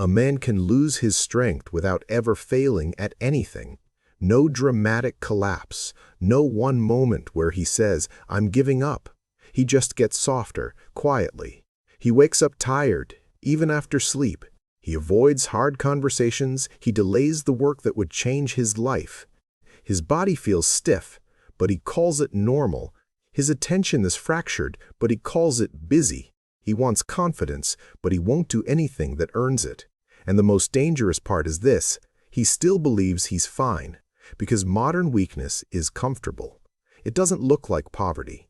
A man can lose his strength without ever failing at anything. No dramatic collapse, no one moment where he says, "I'm giving up." He just gets softer, quietly. He wakes up tired, even after sleep. He avoids hard conversations. He delays the work that would change his life. His body feels stiff, but he calls it normal. His attention is fractured, but he calls it busy. He wants confidence, but he won't do anything that earns it. And the most dangerous part is this: he still believes he's fine, because modern weakness is comfortable. It doesn't look like poverty.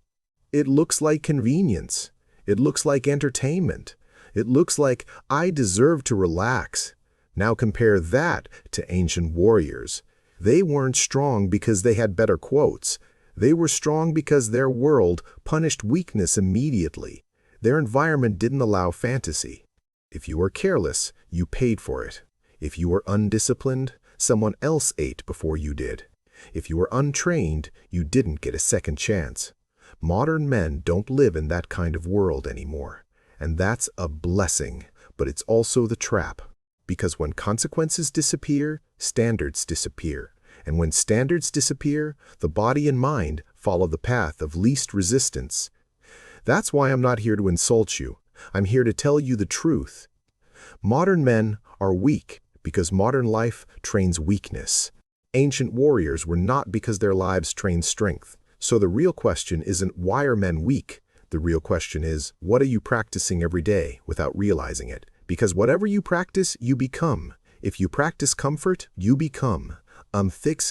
It looks like convenience. It looks like entertainment. It looks like, "I deserve to relax." Now compare that to ancient warriors. They weren't strong because they had better quotes. They were strong because their world punished weakness immediately. Their environment didn't allow fantasy. If you were careless, you paid for it. If you were undisciplined, someone else ate before you did. If you were untrained, you didn't get a second chance. Modern men don't live in that kind of world anymore. And that's a blessing, but it's also the trap. Because when consequences disappear, standards disappear. And when standards disappear, the body and mind follow the path of least resistance. That's why I'm not here to insult you. I'm here to tell you the truth. Modern men are weak because modern life trains weakness. Ancient warriors were not because their lives trained strength. So the real question isn't why are men weak? The real question is, what are you practicing every day without realizing it? Because whatever you practice, you become. If you practice comfort, you become.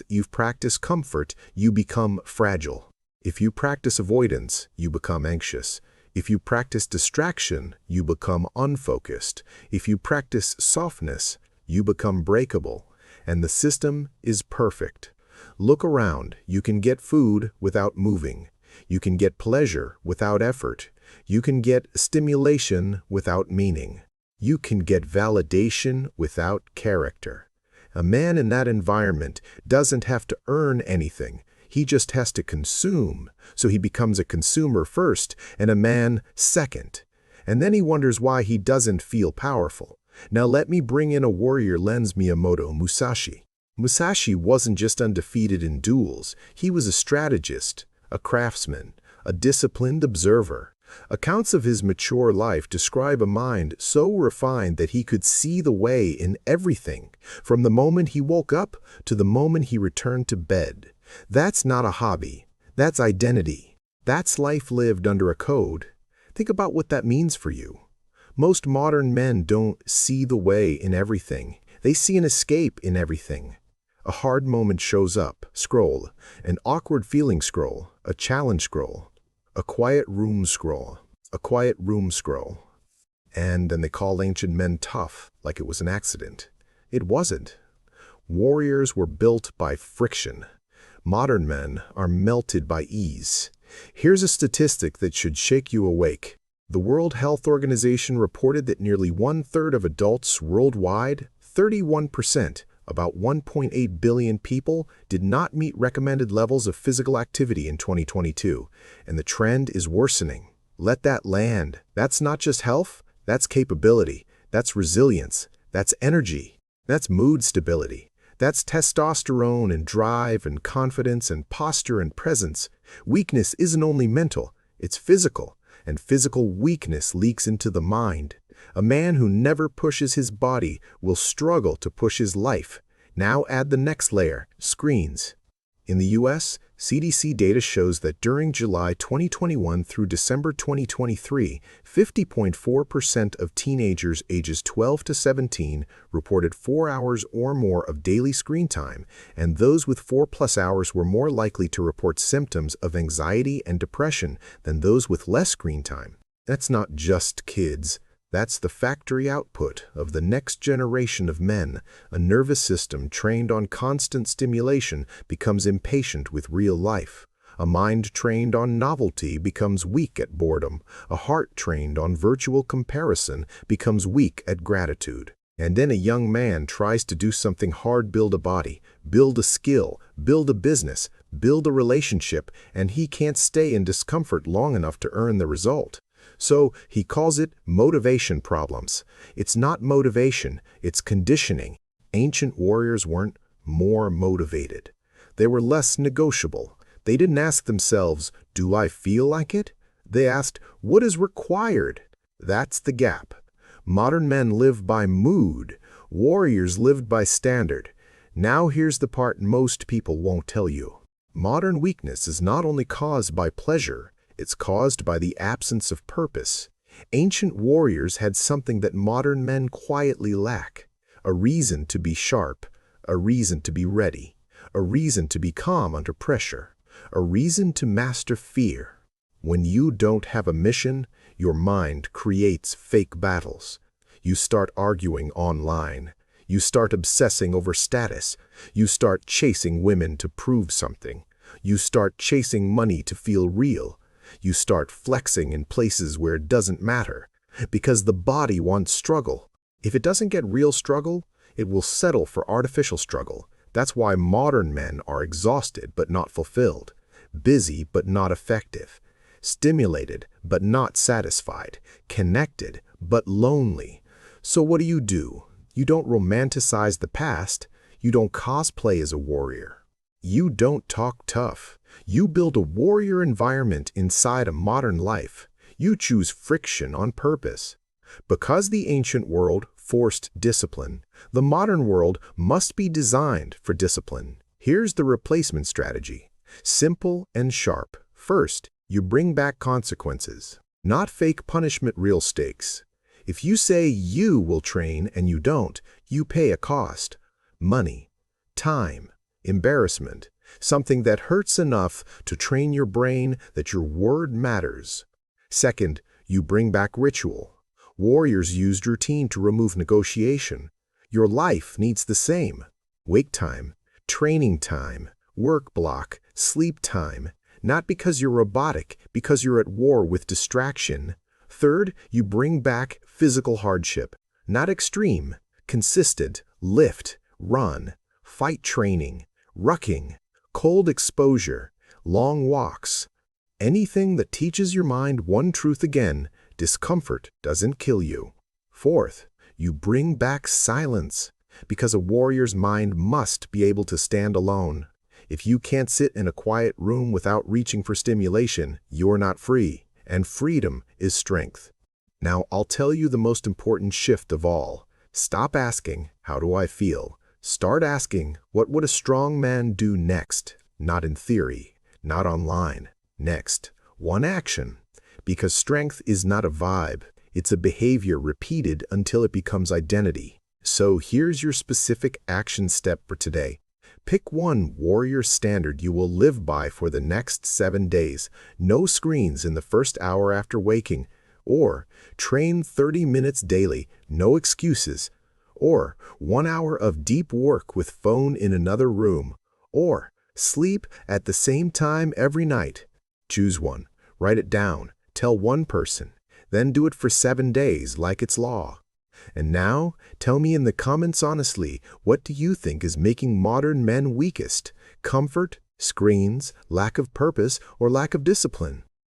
You've practiced comfort, you become fragile. If you practice avoidance, you become anxious. If you practice distraction, you become unfocused. If you practice softness, you become breakable. And the system is perfect. Look around. You can get food without moving. You can get pleasure without effort. You can get stimulation without meaning. You can get validation without character. A man in that environment doesn't have to earn anything. He just has to consume. So he becomes a consumer first and a man second. And then he wonders why he doesn't feel powerful. Now let me bring in a warrior lens, Miyamoto Musashi. Musashi wasn't just undefeated in duels. He was a strategist, a craftsman, a disciplined observer. Accounts of his mature life describe a mind so refined that he could see the way in everything, from the moment he woke up to the moment he returned to bed. That's not a hobby. That's identity. That's life lived under a code. Think about what that means for you. Most modern men don't see the way in everything. They see an escape in everything. A hard moment shows up, scroll. An awkward feeling, scroll. A challenge, scroll. A quiet room, scroll. A quiet room, scroll. And then they call ancient men tough, like it was an accident. It wasn't. Warriors were built by friction. Modern men are melted by ease. Here's a statistic that should shake you awake. The World Health Organization reported that nearly 1/3 of adults worldwide, 31%, about 1.8 billion people, did not meet recommended levels of physical activity in 2022, and the trend is worsening. Let that land. That's not just health, that's capability, that's resilience, that's energy, that's mood stability, that's testosterone and drive and confidence and posture and presence. Weakness isn't only mental, it's physical, and physical weakness leaks into the mind. A man who never pushes his body will struggle to push his life. Now add the next layer, screens. In the US, CDC data shows that during July 2021 through December 2023, 50.4% of teenagers ages 12 to 17 reported 4 hours or more of daily screen time, and those with 4+ hours were more likely to report symptoms of anxiety and depression than those with less screen time. That's not just kids. That's the factory output of the next generation of men. A nervous system trained on constant stimulation becomes impatient with real life. A mind trained on novelty becomes weak at boredom. A heart trained on virtual comparison becomes weak at gratitude. And then a young man tries to do something hard, build a body, build a skill, build a business, build a relationship, and he can't stay in discomfort long enough to earn the result. So he calls it motivation problems. It's not motivation, it's conditioning. Ancient warriors weren't more motivated. They were less negotiable. They didn't ask themselves, do I feel like it? They asked, what is required? That's the gap. Modern men live by mood. Warriors lived by standard. Now here's the part most people won't tell you. Modern weakness is not only caused by pleasure, it's caused by the absence of purpose. Ancient warriors had something that modern men quietly lack: a reason to be sharp, a reason to be ready, a reason to be calm under pressure, a reason to master fear. When you don't have a mission, your mind creates fake battles. You start arguing online. You start obsessing over status. You start chasing women to prove something. You start chasing money to feel real. You start flexing in places where it doesn't matter, because the body wants struggle. If it doesn't get real struggle, it will settle for artificial struggle. That's why modern men are exhausted but not fulfilled, busy but not effective, stimulated but not satisfied, connected but lonely. So what do? You don't romanticize the past. You don't cosplay as a warrior. You don't talk tough. You build a warrior environment inside a modern life. You choose friction on purpose. Because the ancient world forced discipline, the modern world must be designed for discipline. Here's the replacement strategy. Simple and sharp. First, you bring back consequences. Not fake punishment, real stakes. If you say you will train and you don't, you pay a cost. Money, time, embarrassment. Something that hurts enough to train your brain that your word matters. Second, you bring back ritual. Warriors used routine to remove negotiation. Your life needs the same. Wake time, training time, work block, sleep time. Not because you're robotic, because you're at war with distraction. Third, you bring back physical hardship. Not extreme, consistent, lift, run, fight training, rucking, cold exposure, long walks. Anything that teaches your mind one truth again: discomfort doesn't kill you. Fourth, you bring back silence, because a warrior's mind must be able to stand alone. If you can't sit in a quiet room without reaching for stimulation, you're not free, and freedom is strength. Now, I'll tell you the most important shift of all. Stop asking, how do I feel? Start asking, what would a strong man do next? Not in theory, not online. Next, one action. Because strength is not a vibe, it's a behavior repeated until it becomes identity. So here's your specific action step for today. Pick one warrior standard you will live by for the next 7 days. No screens in the first hour after waking. Or train 30 minutes daily, no excuses. Or 1 hour of deep work with phone in another room. Or sleep at the same time every night. Choose one. Write it down. Tell one person. Then do it for 7 days like it's law. And now, tell me in the comments honestly, what do you think is making modern men weakest? Comfort, screens, lack of purpose, or lack of discipline?